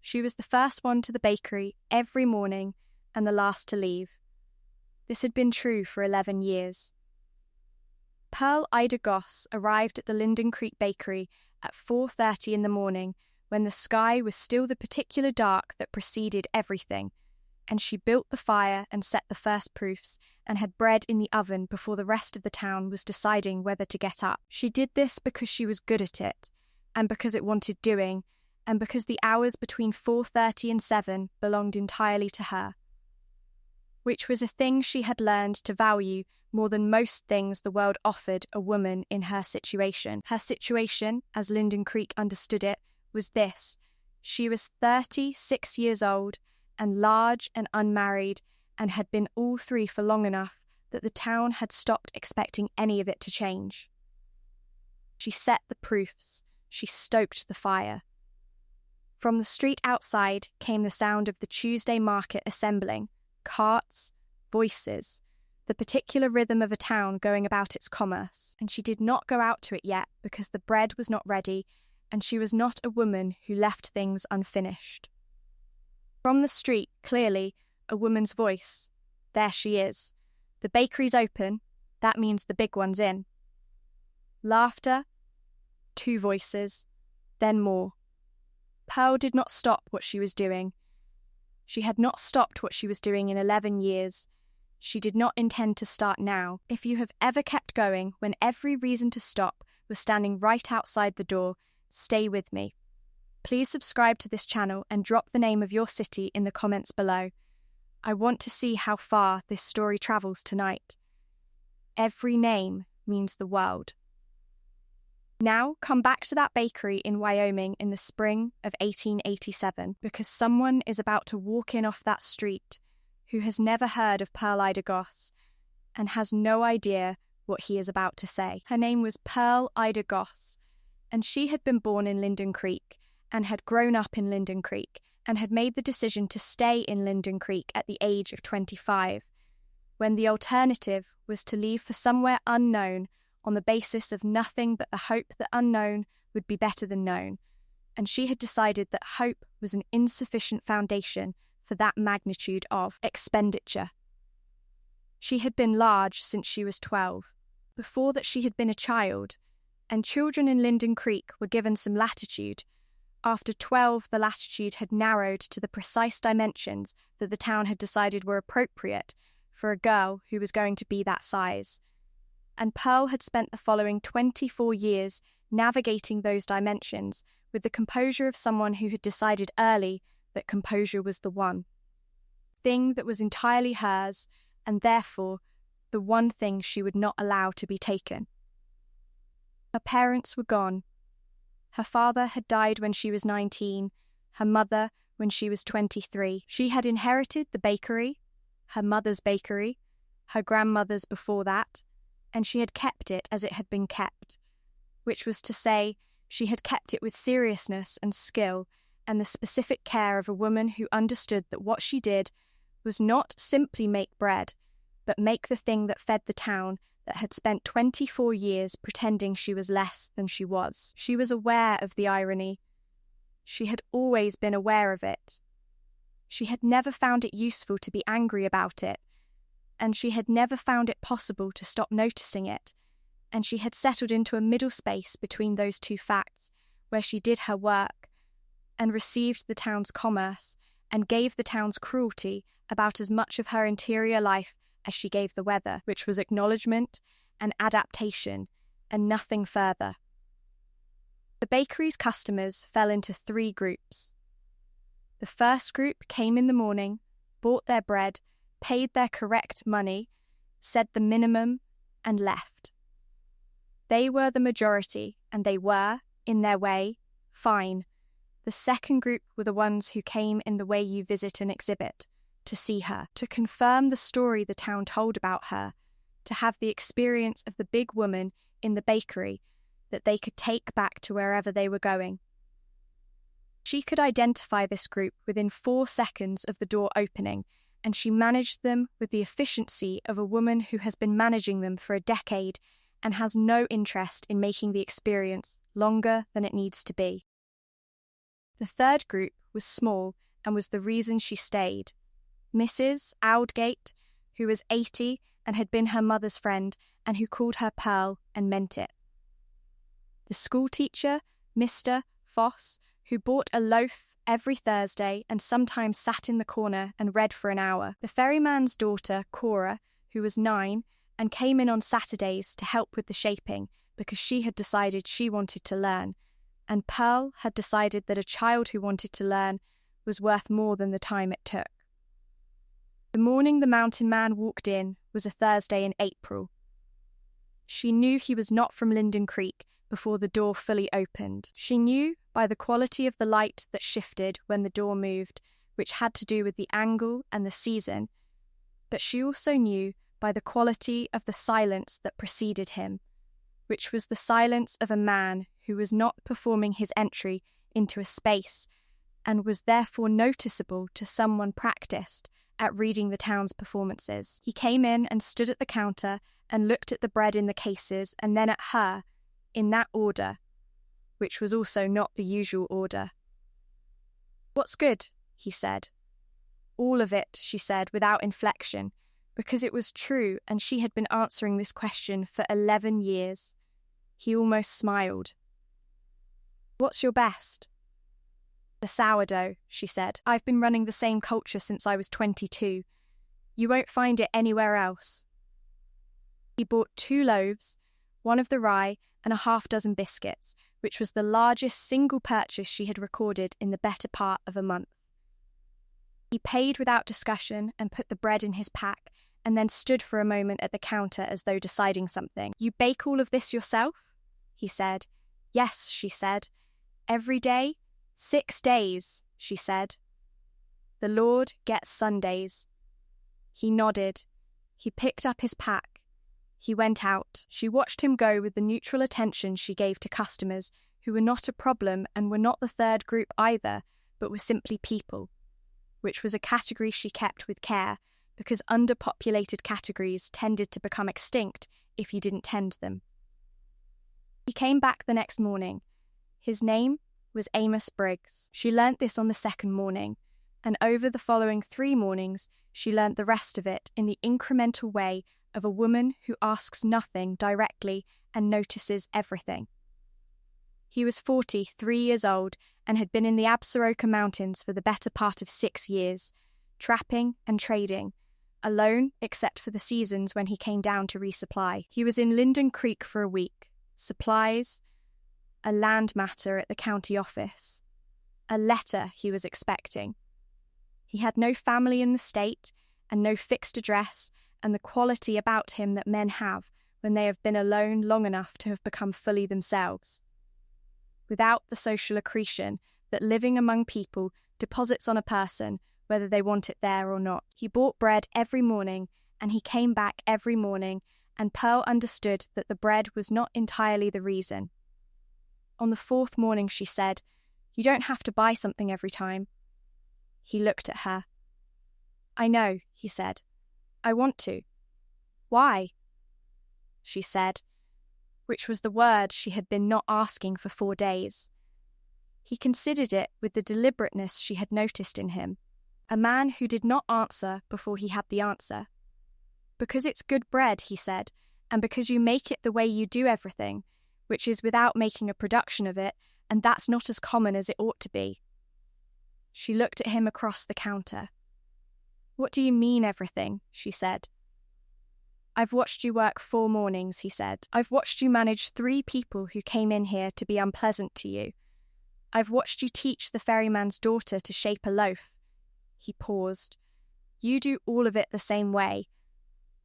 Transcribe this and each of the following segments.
She was the first one to the bakery every morning and the last to leave. This had been true for 11 years. Pearl Ida Goss arrived at the Linden Creek Bakery at 4:30 in the morning when the sky was still the particular dark that preceded everything, and she built the fire and set the first proofs and had bread in the oven before the rest of the town was deciding whether to get up. She did this because she was good at it, and because it wanted doing, and because the hours between 4:30 and 7 belonged entirely to her, which was a thing she had learned to value more than most things the world offered a woman in her situation. Her situation, as Linden Creek understood it, was this: she was 36 years old and large and unmarried, and had been all three for long enough that the town had stopped expecting any of it to change. She set the proofs. She stoked the fire. From the street outside came the sound of the Tuesday market assembling, carts, voices, the particular rhythm of a town going about its commerce, and she did not go out to it yet because the bread was not ready, and she was not a woman who left things unfinished. From the street, clearly, a woman's voice. There she is. The bakery's open. That means the big one's in. Laughter. 2 voices. Then more. Pearl did not stop what she was doing. She had not stopped what she was doing in 11 years. She did not intend to start now. If you have ever kept going when every reason to stop was standing right outside the door, stay with me. Please subscribe to this channel and drop the name of your city in the comments below. I want to see how far this story travels tonight. Every name means the world. Now come back to that bakery in Wyoming in the spring of 1887, because someone is about to walk in off that street who has never heard of Pearl Ida Goss and has no idea what he is about to say. Her name was Pearl Ida Goss, and she had been born in Linden Creek and had grown up in Linden Creek and had made the decision to stay in Linden Creek at the age of 25, when the alternative was to leave for somewhere unknown on the basis of nothing but the hope that unknown would be better than known, and she had decided that hope was an insufficient foundation for that magnitude of expenditure. She had been large since she was 12. Before that she had been a child, and children in Linden Creek were given some latitude. After 12, the latitude had narrowed to the precise dimensions that the town had decided were appropriate for a girl who was going to be that size. And Pearl had spent the following 24 years navigating those dimensions with the composure of someone who had decided early that composure was the one thing that was entirely hers, and therefore the one thing she would not allow to be taken. Her parents were gone. Her father had died when she was 19, her mother when she was 23. She had inherited the bakery, her mother's bakery, her grandmother's before that, and she had kept it as it had been kept, which was to say, she had kept it with seriousness and skill and the specific care of a woman who understood that what she did was not simply make bread, but make the thing that fed the town that had spent 24 years pretending she was less than she was. She was aware of the irony. She had always been aware of it. She had never found it useful to be angry about it, and she had never found it possible to stop noticing it, and she had settled into a middle space between those two facts, where she did her work, and received the town's commerce, and gave the town's cruelty about as much of her interior life as she gave the weather, which was acknowledgement and adaptation, and nothing further. The bakery's customers fell into 3 groups. The first group came in the morning, bought their bread, paid their correct money, said the minimum, and left. They were the majority, and they were, in their way, fine. The second group were the ones who came in the way you visit an exhibit, to see her, to confirm the story the town told about her, to have the experience of the big woman in the bakery that they could take back to wherever they were going. She could identify this group within 4 seconds of the door opening, and she managed them with the efficiency of a woman who has been managing them for a decade and has no interest in making the experience longer than it needs to be. The third group was small and was the reason she stayed. Mrs. Outgate, who was 80 and had been her mother's friend and who called her Pearl and meant it. The schoolteacher, Mr. Foss, who bought a loaf every Thursday and sometimes sat in the corner and read for an hour. The ferryman's daughter, Cora, who was 9 and came in on Saturdays to help with the shaping because she had decided she wanted to learn, and Pearl had decided that a child who wanted to learn was worth more than the time it took. The morning the mountain man walked in was a Thursday in April. She knew he was not from Linden Creek before the door fully opened. She knew by the quality of the light that shifted when the door moved, which had to do with the angle and the season, but she also knew by the quality of the silence that preceded him, which was the silence of a man who was not performing his entry into a space and was therefore noticeable to someone practiced at reading the town's performances. He came in and stood at the counter and looked at the bread in the cases and then at her, in that order, which was also not the usual order. "What's good?" he said. "All of it," she said without inflection, because it was true and she had been answering this question for 11 years. He almost smiled. "What's your best?" "The sourdough," she said. "I've been running the same culture since I was 22. You won't find it anywhere else." He bought 2 loaves, one of the rye, and a half-dozen biscuits, which was the largest single purchase she had recorded in the better part of a month. He paid without discussion and put the bread in his pack, and then stood for a moment at the counter as though deciding something. "You bake all of this yourself?" he said. "Yes," she said. "Every day? 6 days," she said. "The Lord gets Sundays." He nodded. He picked up his pack. He went out. She watched him go with the neutral attention she gave to customers who were not a problem and were not the third group either, but were simply people, which was a category she kept with care, because underpopulated categories tended to become extinct if you didn't tend them. He came back the next morning. His name was Amos Briggs. She learnt this on the second morning, and over the following 3 mornings she learnt the rest of it in the incremental way of a woman who asks nothing directly and notices everything. He was 43 years old and had been in the Absaroka Mountains for the better part of 6 years, trapping and trading, alone except for the seasons when he came down to resupply. He was in Linden Creek for a week. Supplies, a land matter at the county office, a letter he was expecting. He had no family in the state and no fixed address, and the quality about him that men have when they have been alone long enough to have become fully themselves. Without the social accretion that living among people deposits on a person, whether they want it there or not. He bought bread every morning, and he came back every morning, and Pearl understood that the bread was not entirely the reason. On the 4th morning she said, "You don't have to buy something every time." He looked at her. "I know," he said. "I want to." "Why?" she said, which was the word she had been not asking for 4 days. He considered it with the deliberateness she had noticed in him, a man who did not answer before he had the answer. "Because it's good bread," he said, "and because you make it the way you do everything, which is without making a production of it, and that's not as common as it ought to be." She looked at him across the counter. "What do you mean, everything?" she said. "I've watched you work 4 mornings," he said. "I've watched you manage 3 people who came in here to be unpleasant to you. I've watched you teach the ferryman's daughter to shape a loaf." He paused. "You do all of it the same way,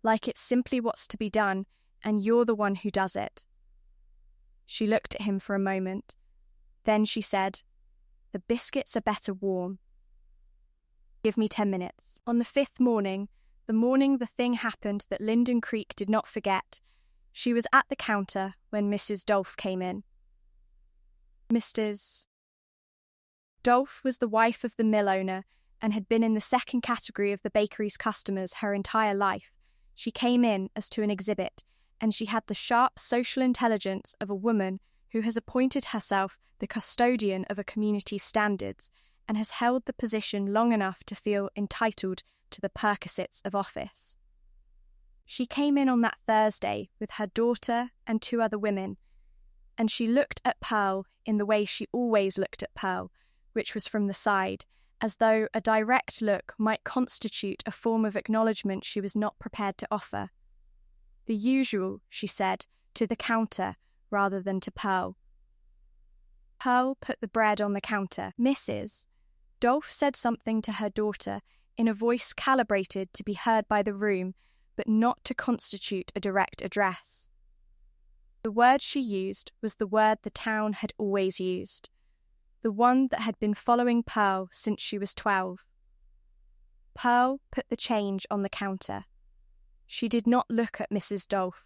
like it's simply what's to be done, and you're the one who does it." She looked at him for a moment. Then she said, "The biscuits are better warm. Give me 10 minutes." On the 5th morning, the morning the thing happened that Linden Creek did not forget, she was at the counter when Mrs. Dolph came in. Mrs. Dolph was the wife of the mill owner and had been in the second category of the bakery's customers her entire life. She came in as to an exhibit, and she had the sharp social intelligence of a woman who has appointed herself the custodian of a community's standards and has held the position long enough to feel entitled to the perquisites of office. She came in on that Thursday with her daughter and 2 other women, and she looked at Pearl in the way she always looked at Pearl, which was from the side, as though a direct look might constitute a form of acknowledgement she was not prepared to offer. The usual, she said, to the counter rather than to Pearl. Pearl put the bread on the counter. Mrs. Dolph said something to her daughter in a voice calibrated to be heard by the room, but not to constitute a direct address. The word she used was the word the town had always used, the one that had been following Pearl since she was 12. Pearl put the change on the counter. She did not look at Mrs. Dolph.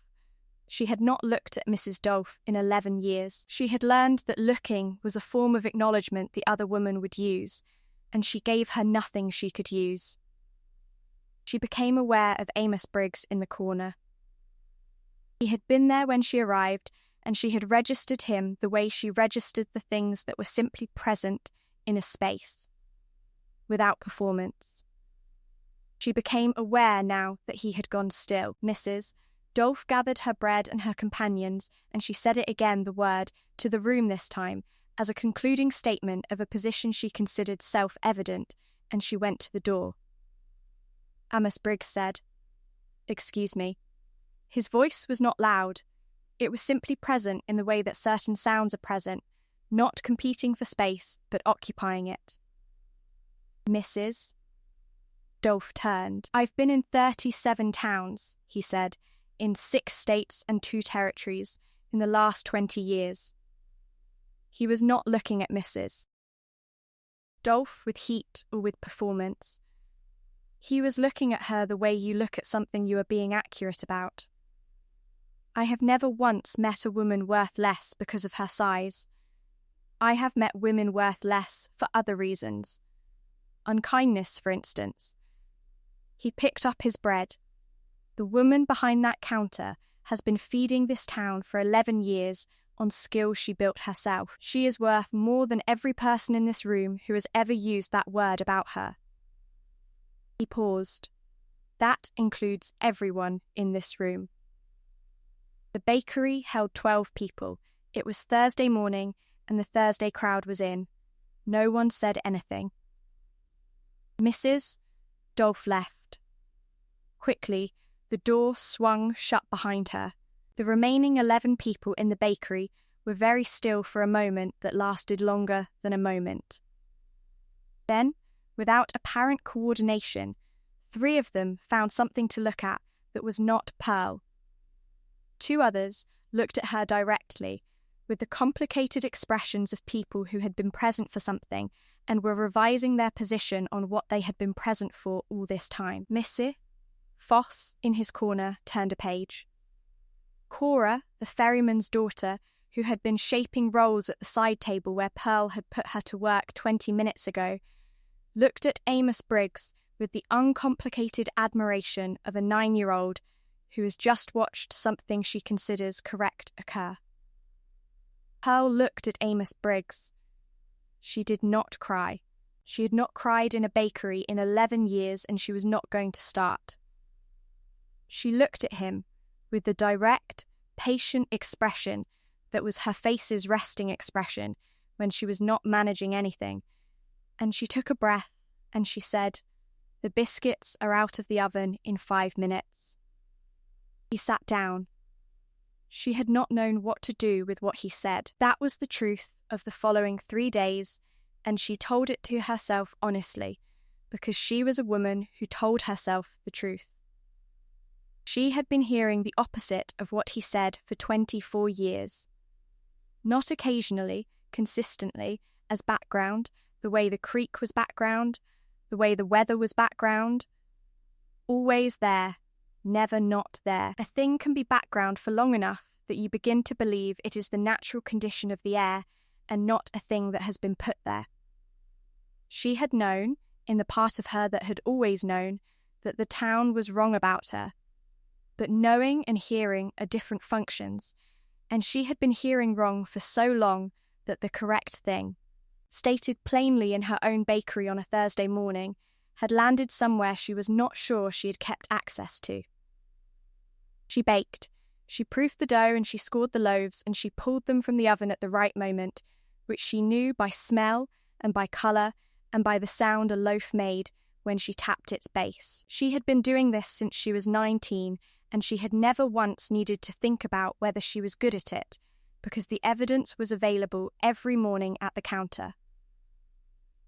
She had not looked at Mrs. Dolph in 11 years. She had learned that looking was a form of acknowledgement the other woman would use, and she gave her nothing she could use. She became aware of Amos Briggs in the corner. He had been there when she arrived, and she had registered him the way she registered the things that were simply present in a space, without performance. She became aware now that he had gone still. Mrs. Dolph gathered her bread and her companions, and she said it again, the word, to the room this time, as a concluding statement of a position she considered self-evident, and she went to the door. Amos Briggs said, "Excuse me." His voice was not loud. It was simply present in the way that certain sounds are present, not competing for space, but occupying it. Mrs. Dolph turned. "I've been in 37 towns," he said, "in 6 states and 2 territories in the last 20 years. He was not looking at Mrs. Dolph with heat or with performance. He was looking at her the way you look at something you are being accurate about. I have never once met a woman worth less because of her size. I have met women worth less for other reasons. Unkindness, for instance. He picked up his bread. The woman behind that counter has been feeding this town for 11 years on skills she built herself. She is worth more than every person in this room who has ever used that word about her." He paused. "That includes everyone in this room." The bakery held 12 people. It was Thursday morning, and the Thursday crowd was in. No one said anything. Mrs. Dolph left. Quickly, the door swung shut behind her. The remaining 11 people in the bakery were very still for a moment that lasted longer than a moment. Then, without apparent coordination, 3 of them found something to look at that was not Pearl. 2 others looked at her directly, with the complicated expressions of people who had been present for something and were revising their position on what they had been present for all this time. Mrs. Foss, in his corner, turned a page. Cora, the ferryman's daughter, who had been shaping rolls at the side table where Pearl had put her to work 20 minutes ago, looked at Amos Briggs with the uncomplicated admiration of a 9-year-old who has just watched something she considers correct occur. Pearl looked at Amos Briggs. She did not cry. She had not cried in a bakery in 11 years, and she was not going to start. She looked at him with the direct, patient expression that was her face's resting expression when she was not managing anything, and she took a breath and she said, "The biscuits are out of the oven in 5 minutes." He sat down. She had not known what to do with what he said. That was the truth of the following 3 days, and she told it to herself honestly, because she was a woman who told herself the truth. She had been hearing the opposite of what he said for 24 years. Not occasionally, consistently, as background, the way the creek was background, the way the weather was background. Always there, never not there. A thing can be background for long enough that you begin to believe it is the natural condition of the air and not a thing that has been put there. She had known, in the part of her that had always known, that the town was wrong about her. But knowing and hearing are different functions, and she had been hearing wrong for so long that the correct thing, stated plainly in her own bakery on a Thursday morning, had landed somewhere she was not sure she had kept access to. She baked, she proofed the dough, and she scored the loaves, and she pulled them from the oven at the right moment, which she knew by smell and by colour and by the sound a loaf made when she tapped its base. She had been doing this since she was 19, and she had never once needed to think about whether she was good at it, because the evidence was available every morning at the counter.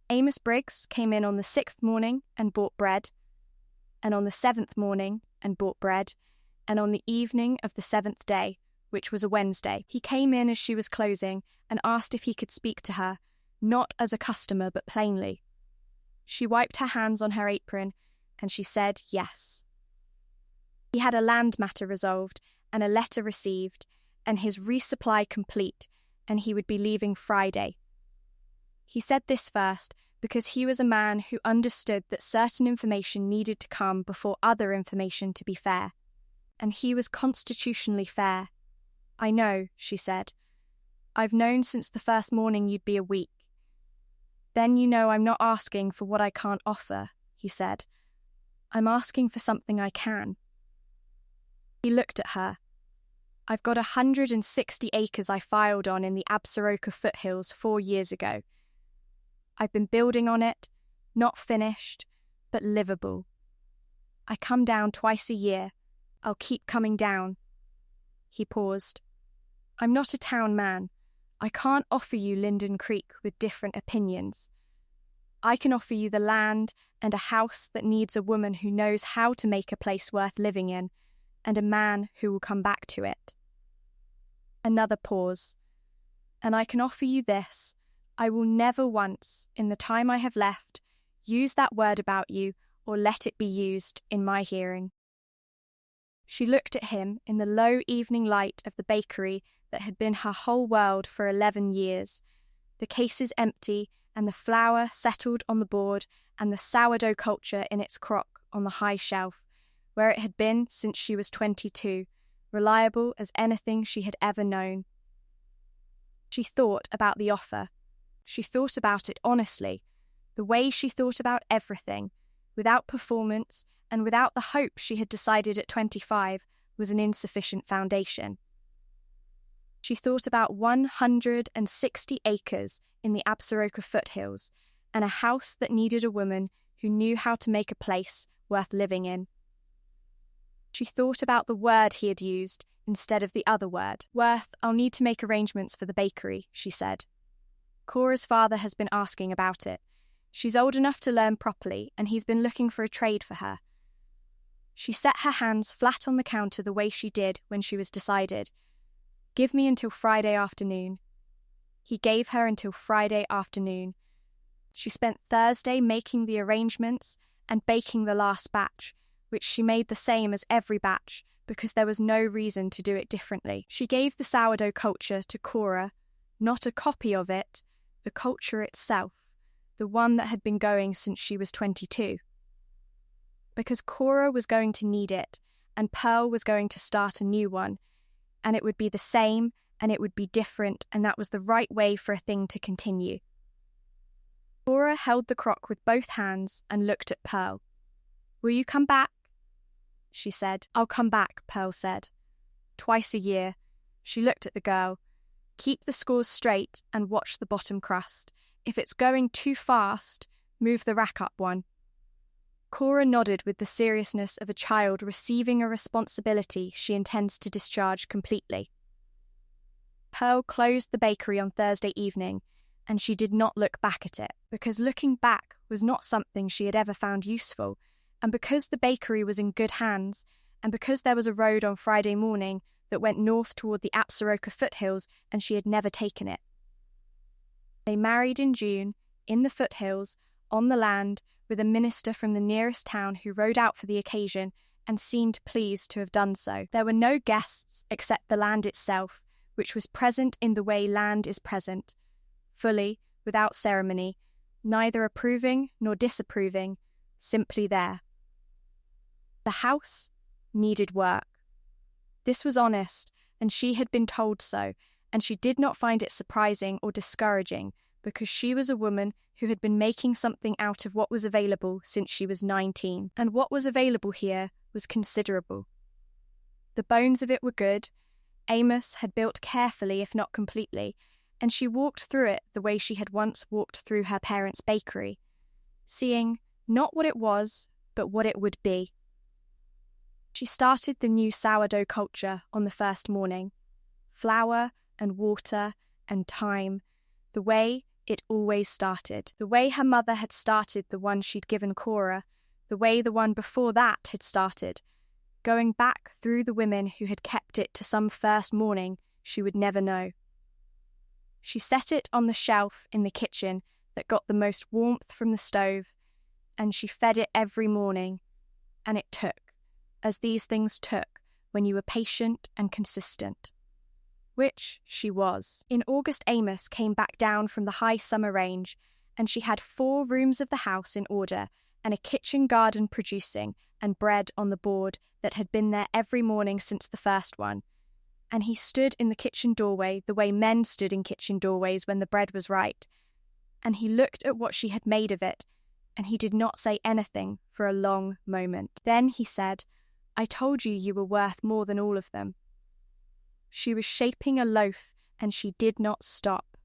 Amos Briggs came in on the 6th morning and bought bread, and on the 7th morning and bought bread, and on the evening of the 7th day, which was a Wednesday, he came in as she was closing and asked if he could speak to her, not as a customer but plainly. She wiped her hands on her apron, and she said yes. He had a land matter resolved and a letter received, and his resupply complete, and he would be leaving Friday. He said this first because he was a man who understood that certain information needed to come before other information to be fair, and he was constitutionally fair. "I know," she said. "I've known since the first morning you'd be a week." "Then you know I'm not asking for what I can't offer," he said. "I'm asking for something I can." He looked at her. "I've got 160 acres I filed on in the Absaroka foothills 4 years ago. I've been building on it, not finished, but livable. I come down twice a year. I'll keep coming down." He paused. "I'm not a town man. I can't offer you Linden Creek with different opinions. I can offer you the land and a house that needs a woman who knows how to make a place worth living in, and a man who will come back to it." Another pause. "And I can offer you this. I will never once, in the time I have left, use that word about you or let it be used in my hearing." She looked at him in the low evening light of the bakery that had been her whole world for 11 years, the cases empty and the flour settled on the board and the sourdough culture in its crock on the high shelf, where it had been since she was 22, reliable as anything she had ever known. She thought about the offer. She thought about it honestly, the way she thought about everything, without performance and without the hope she had decided at 25 was an insufficient foundation. She thought about 160 acres in the Absaroka foothills and a house that needed a woman who knew how to make a place worth living in. She thought about the word he had used instead of the other word. "Worth, I'll need to make arrangements for the bakery," she said. "Cora's father has been asking about it. She's old enough to learn properly, and he's been looking for a trade for her." She set her hands flat on the counter the way she did when she was decided. "Give me until Friday afternoon." He gave her until Friday afternoon. She spent Thursday making the arrangements and baking the last batch, which she made the same as every batch because there was no reason to do it differently. She gave the sourdough culture to Cora, not a copy of it, the culture itself, the one that had been going since she was 22. Because Cora was going to need it, and Pearl was going to start a new one, and it would be the same, and it would be different, and that was the right way for a thing to continue. Cora held the crock with both hands and looked at Pearl. "Will you come back?" she said. "I'll come back," Pearl said. "Twice a year." She looked at the girl. "Keep the scores straight and watch the bottom crust. If it's going too fast, move the rack up one." Cora nodded with the seriousness of a child receiving a responsibility she intends to discharge completely. Pearl closed the bakery on Thursday evening, and she did not look back at it, because looking back was not something she had ever found useful, and because the bakery was in good hands, and because there was a road on Friday morning that went north toward the Absaroka foothills, and she had never taken it. They married in June, in the foothills, on the land, with a minister from the nearest town who rode out for the occasion and seemed pleased to have done so. There were no guests except the land itself, which was present in the way land is present, fully, without ceremony, neither approving nor disapproving, simply there. The house needed work. This was honest, and she had been told so, and she did not find it surprising or discouraging, because she was a woman who had been making something out of what was available since she was 19, and what was available here was considerable. The bones of it were good. Amos had built carefully, if not completely, and she walked through it the way she had once walked through her parents' bakery, seeing not what it was, but what it would be. She started the new sourdough culture on the first morning. Flour and water and time, the way it always started. The way her mother had started the one she'd given Cora, the way the one before that had started, going back through the women who had kept it to some first morning she would never know. She set it on the shelf in the kitchen that got the most warmth from the stove, and she fed it every morning, and it took, as these things took when you were patient and consistent. Which she was. In August, Amos came back down from the high summer range, and she had 4 rooms of the house in order, and a kitchen garden producing, and bread on the board that had been there every morning since the first one. And he stood in the kitchen doorway the way men stood in kitchen doorways when the bread was right. And he looked at what she had made of it, and he did not say anything for a long moment. Then he said, "I told you you were worth more than all of them." She was shaping a loaf, and she did not stop.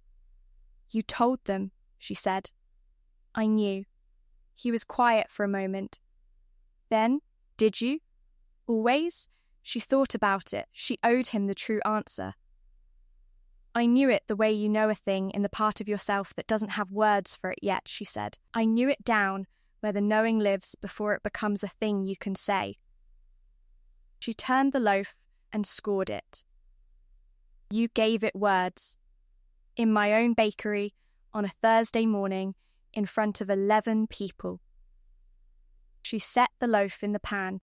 "You told them," she said. "I knew." He was quiet for a moment. Then, "Did you? Always?" She thought about it. She owed him the true answer. "I knew it the way you know a thing in the part of yourself that doesn't have words for it yet," she said. "I knew it down where the knowing lives before it becomes a thing you can say." She turned the loaf and scored it. "You gave it words. In my own bakery, on a Thursday morning, in front of 11 people." She set the loaf in the pan.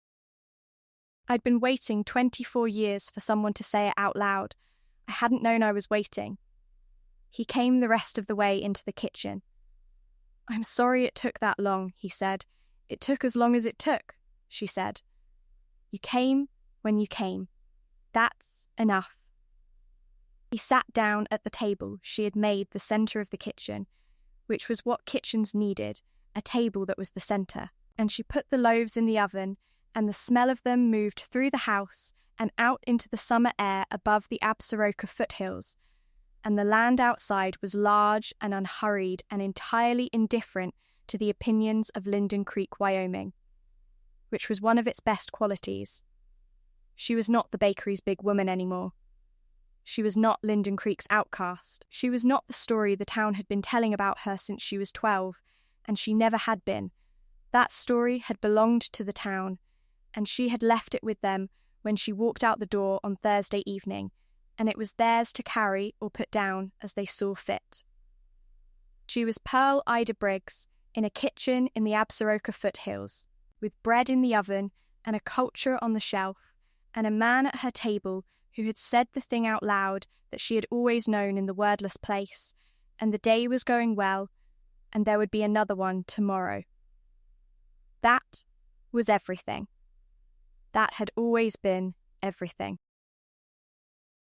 I'd been waiting 24 years for someone to say it out loud. I hadn't known I was waiting. He came the rest of the way into the kitchen. "I'm sorry it took that long," he said. "It took as long as it took," she said. "You came when you came. That's enough." He sat down at the table she had made the centre of the kitchen, which was what kitchens needed, a table that was the centre, and she put the loaves in the oven, and the smell of them moved through the house and out into the summer air above the Absaroka foothills, and the land outside was large and unhurried and entirely indifferent to the opinions of Linden Creek, Wyoming, which was one of its best qualities. She was not the bakery's big woman anymore. She was not Linden Creek's outcast. She was not the story the town had been telling about her since she was 12, and she never had been. That story had belonged to the town, and she had left it with them when she walked out the door on Thursday evening, and it was theirs to carry or put down as they saw fit. She was Pearl Ida Briggs in a kitchen in the Absaroka foothills, with bread in the oven and a culture on the shelf, and a man at her table who had said the thing out loud that she had always known in the wordless place, and the day was going well, and there would be another one tomorrow. That was everything. That had always been everything.